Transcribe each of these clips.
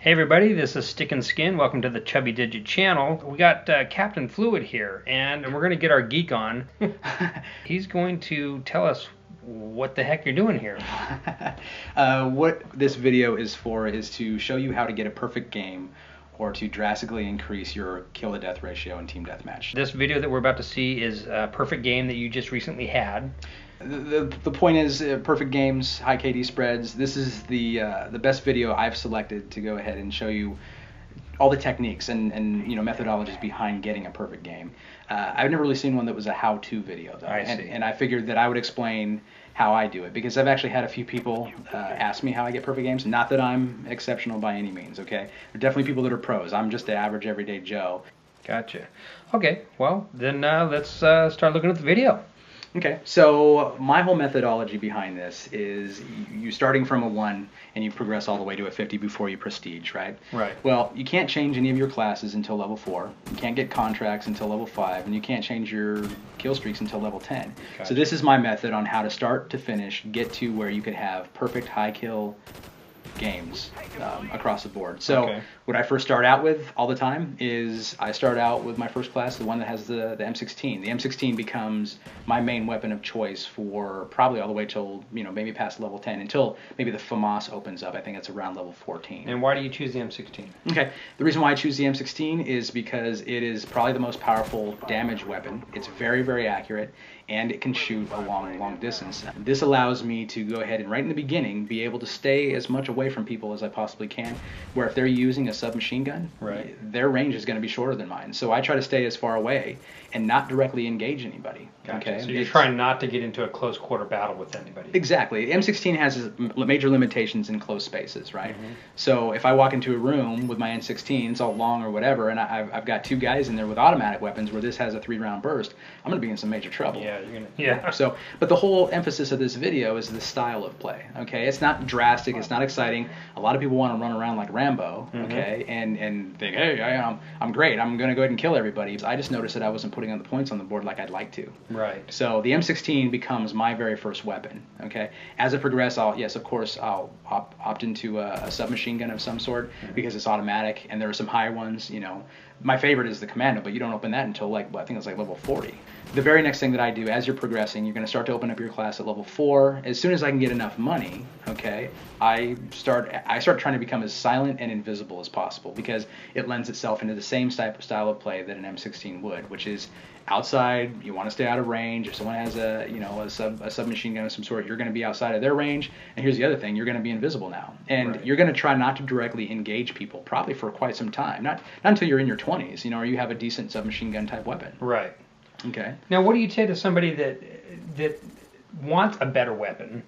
Hey everybody, this is Stick and Skin. Welcome to the Chubby Digit channel. We got CaptainFluid here, and we're going to get our geek on. He's going to tell us what the heck you're doing here. What this video is for is to show you how to get a perfect game or to drastically increase your kill to death ratio in team deathmatch. This video that we're about to see is a perfect game that you just recently had. The point is perfect games, high KD spreads. This is the best video I've selected to go ahead and show you all the techniques and methodologies behind getting a perfect game. I've never really seen one that was a how-to video though, and I figured that I would explain how I do it because I've actually had a few people ask me how I get perfect games. Not that I'm exceptional by any means, okay? There are definitely people that are pros. I'm just the average everyday Joe. Gotcha. Okay, well then let's start looking at the video. Okay, so my whole methodology behind this is you starting from a 1 and you progress all the way to a 50 before you prestige, right? Right. Well, you can't change any of your classes until level 4. You can't get contracts until level 5, and you can't change your kill streaks until level 10. Gotcha. So this is my method on how to start to finish, get to where you could have perfect high kill games across the board. So what I first start out with all the time is I start out with my first class, the one that has the M16. The M16 becomes my main weapon of choice for probably all the way till, maybe past level 10 until maybe the FAMAS opens up. I think it's around level 14. And why do you choose the M16? Okay, the reason why I choose the M16 is because it is probably the most powerful damage weapon. It's very, very accurate, and it can shoot a long distance. This allows me to go ahead and right in the beginning be able to stay as much away from people as I possibly can, where if they're using a submachine gun, right, their range is going to be shorter than mine. So I try to stay as far away and not directly engage anybody. Gotcha. Okay? So you're trying not to get into a close quarter battle with anybody. Exactly. M16 has major limitations in close spaces, right? Mm-hmm. So if I walk into a room with my N16, it's all long or whatever, and I've got 2 guys in there with automatic weapons where this has a 3-round burst, I'm going to be in some major trouble. Yeah, you're going to. Yeah. So, but the whole emphasis of this video is the style of play, okay? It's not drastic, it's not exciting. A lot of people want to run around like Rambo, okay, and think, hey, I'm great, I'm going to go ahead and kill everybody. I just noticed that I wasn't putting on the points on the board like I'd like to. Right. So the M16 becomes my very first weapon, okay? As I progress, I'll opt into a submachine gun of some sort because it's automatic, and there are some high ones, My favorite is the Commando, but you don't open that until I think it's like level 40. The very next thing that I do as you're progressing, you're going to start to open up your class at level 4. As soon as I can get enough money, okay, I start trying to become as silent and invisible as possible because it lends itself into the same style of play that an M16 would, which is outside. You want to stay out of range. If someone has a submachine gun of some sort, you're going to be outside of their range. And here's the other thing: you're going to be invisible now, and you're going to try not to directly engage people, probably for quite some time. Not until you're in your 20s, or you have a decent submachine gun type weapon. Right. Okay. Now, what do you say to somebody that wants a better weapon,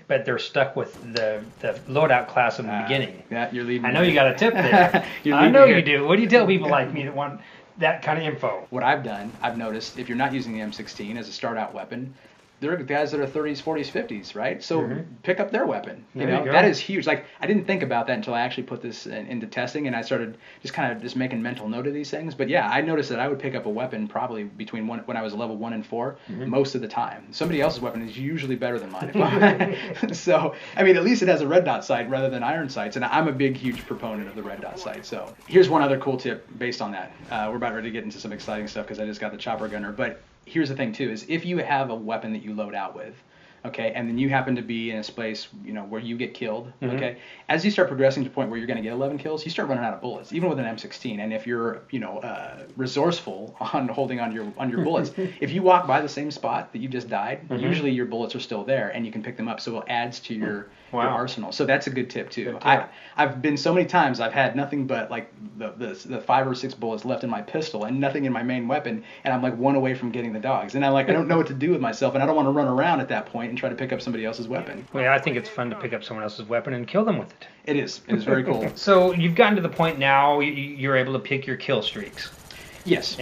but they're stuck with the loadout class in the beginning? Yeah, you're leading. I know you got a tip there. I know you do. What do you tell people like me that want that kind of info? What I've done, I've noticed, if you're not using the M16 as a start-out weapon, there are guys that are 30s, 40s, 50s, right? So pick up their weapon. That is huge. Like, I didn't think about that until I actually put this into testing, and I started just making mental note of these things. But yeah, I noticed that I would pick up a weapon probably between when I was level 1 and 4 most of the time. Somebody else's weapon is usually better than mine. So, I mean, at least it has a red dot sight rather than iron sights, and I'm a big, huge proponent of the red dot sight. So here's one other cool tip based on that. We're about ready to get into some exciting stuff because I just got the chopper gunner, but here's the thing too, is if you have a weapon that you load out with, okay, and then you happen to be in a space, where you get killed, okay, as you start progressing to the point where you're going to get 11 kills, you start running out of bullets, even with an M16. And if you're, resourceful on holding on your bullets, if you walk by the same spot that you just died, usually your bullets are still there and you can pick them up, so it adds to your arsenal. So that's a good tip too. I've been so many times I've had nothing but like the 5 or 6 bullets left in my pistol and nothing in my main weapon, and I'm like 1 away from getting the dogs, and I don't know what to do with myself, and I don't want to run around at that point and try to pick up somebody else's weapon. Well, I think it's fun to pick up someone else's weapon and kill them with it. It is very cool. So you've gotten to the point now you're able to pick your kill streaks. Yes.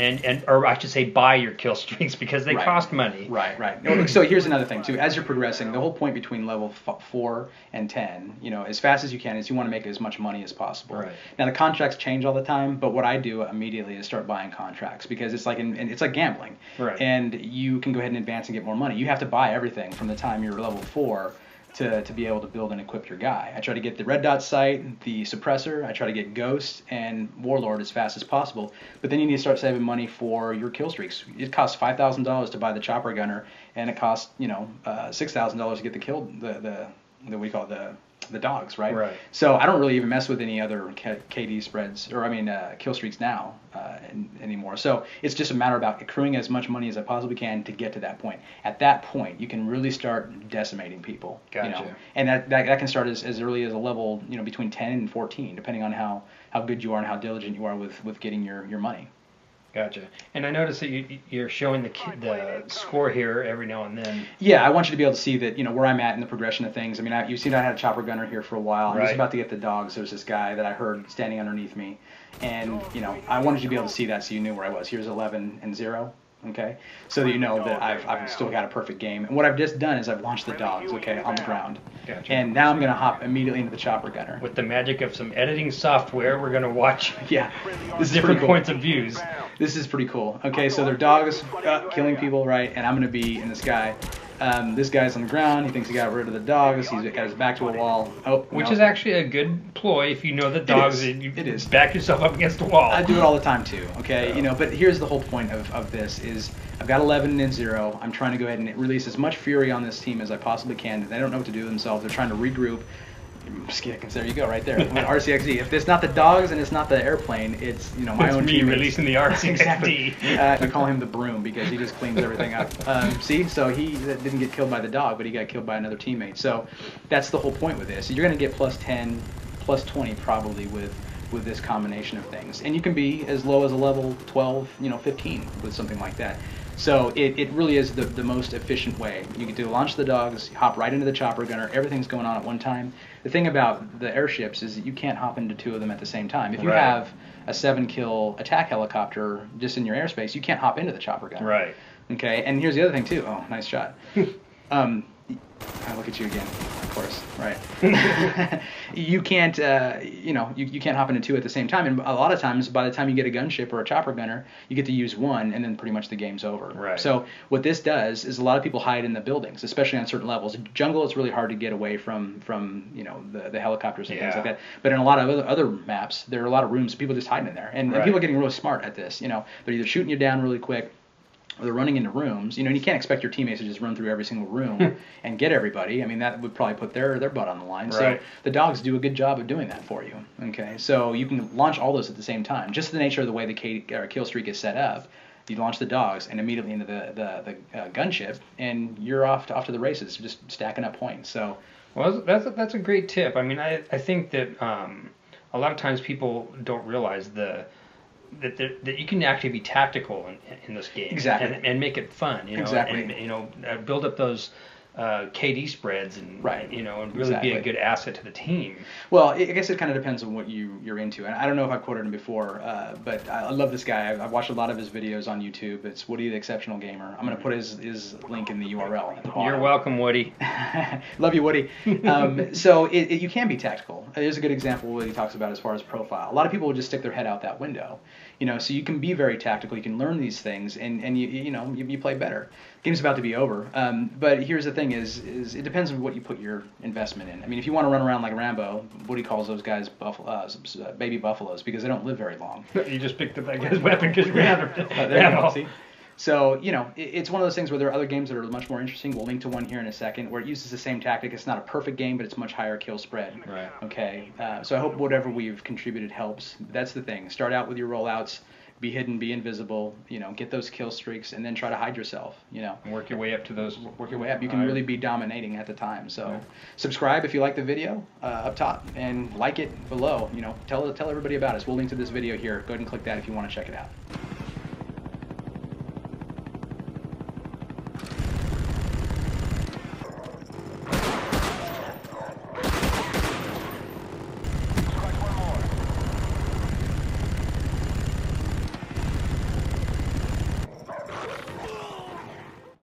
Or I should say buy your kill streaks because they cost money. Right. So here's another thing too. As you're progressing, the whole point between level 4 and 10, as fast as you can, is you want to make as much money as possible. Right. Now the contracts change all the time, but what I do immediately is start buying contracts because it's like it's like gambling. Right. And you can go ahead and advance and get more money. You have to buy everything from the time you're level 4 to be able to build and equip your guy. I try to get the red dot sight, the suppressor, I try to get ghost and warlord as fast as possible, but then you need to start saving money for your kill streaks. It costs $5,000 to buy the chopper gunner, and it costs, you know, $6,000 to get the kill, the we call it the dogs, right? Right. So I don't really even mess with any other KD spreads, or I mean kill streaks now anymore. So it's just a matter about accruing as much money as I possibly can to get to that point. At that point, you can really start decimating people. Gotcha. You know? And that can start as early as a level, you know, between 10 and 14, depending on how good you are and how diligent you are with getting your money. Gotcha. And I noticed that you're showing the score here every now and then. Yeah, I want you to be able to see that, you know, where I'm at in the progression of things. I mean, you've seen I had a chopper gunner here for a while. I'm just about to get the dogs. There's this guy that I heard standing underneath me. And, you know, I wanted you to be able to see that so you knew where I was. Here's 11 and 0. Okay, so that you know that I've still got a perfect game. And what I've just done is I've launched the dogs, okay, on the ground. Gotcha. And now I'm going to hop immediately into the chopper gunner. With the magic of some editing software, we're going to watch this different points of views. This is pretty cool. Okay, so they're dogs killing people, right? And I'm going to be in the sky. This guy's on the ground. He thinks he got rid of the dogs. He's got his back to a wall. Which is actually a good ploy if you know the dogs. It is. Back yourself up against a wall. I do it all the time too. Okay, you know. But here's the whole point of this is I've got 11 and 0. I'm trying to go ahead and release as much fury on this team as I possibly can. They don't know what to do themselves. They're trying to regroup. There you go, right there. RCXD. If it's not the dogs and it's not the airplane, it's my own team. Releasing the RCXD. Exactly. We call him the broom because he just cleans everything up. See, so he didn't get killed by the dog, but he got killed by another teammate. So that's the whole point with this. You're going to get plus 10, plus 20 probably with this combination of things, and you can be as low as a level 12, 15 with something like that. So it really is the most efficient way. You get to launch the dogs, hop right into the chopper gunner, everything's going on at one time. The thing about the airships is that you can't hop into two of them at the same time. If you have a 7-kill attack helicopter just in your airspace, you can't hop into the chopper gunner. Right. Okay, and here's the other thing too. Oh, nice shot. Look at you again, of course, right? You can't, you can't hop into two at the same time. And a lot of times, by the time you get a gunship or a chopper gunner, you get to use one, and then pretty much the game's over. Right. So what this does is a lot of people hide in the buildings, especially on certain levels. Jungle, it's really hard to get away from the helicopters and things like that. But in a lot of other maps, there are a lot of rooms people just hiding in there, and people are getting really smart at this. They're either shooting you down really quick, or they're running into rooms, and you can't expect your teammates to just run through every single room and get everybody. I mean, that would probably put their butt on the line. Right. So the dogs do a good job of doing that for you. Okay, so you can launch all those at the same time. Just the nature of the way the kill streak is set up, you launch the dogs and immediately into the gunship, and you're off to the races, just stacking up points. So, well, that's a great tip. I mean, I think that a lot of times people don't realize that you can actually be tactical in this game. Exactly. And make it fun, Exactly. And build up those KD spreads and and really be a good asset to the team. Well, I guess it kind of depends on what you're into. And I don't know if I've quoted him before, but I love this guy. I've watched a lot of his videos on YouTube. It's Woody the Exceptional Gamer. I'm going to put his link in the URL at the bottom. You're welcome, Woody. Love you, Woody. So you can be tactical. There's a good example of what he talks about as far as profile. A lot of people will just stick their head out that window. So you can be very tactical. You can learn these things, and you play better. Game's about to be over. But here's the thing: is it depends on what you put your investment in. I mean, if you want to run around like Rambo, Woody calls those guys baby buffaloes because they don't live very long. You just picked up that guy's weapon because we see. So, it's one of those things where there are other games that are much more interesting. We'll link to one here in a second where it uses the same tactic. It's not a perfect game, but it's much higher kill spread. Right. Okay. So I hope whatever we've contributed helps. That's the thing. Start out with your rollouts. Be hidden, be invisible, get those kill streaks, and then try to hide yourself, And work your way up to those. Work your way up. You can really be dominating at the time. So subscribe if you like the video up top, and like it below. Tell everybody about us. We'll link to this video here. Go ahead and click that if you want to check it out.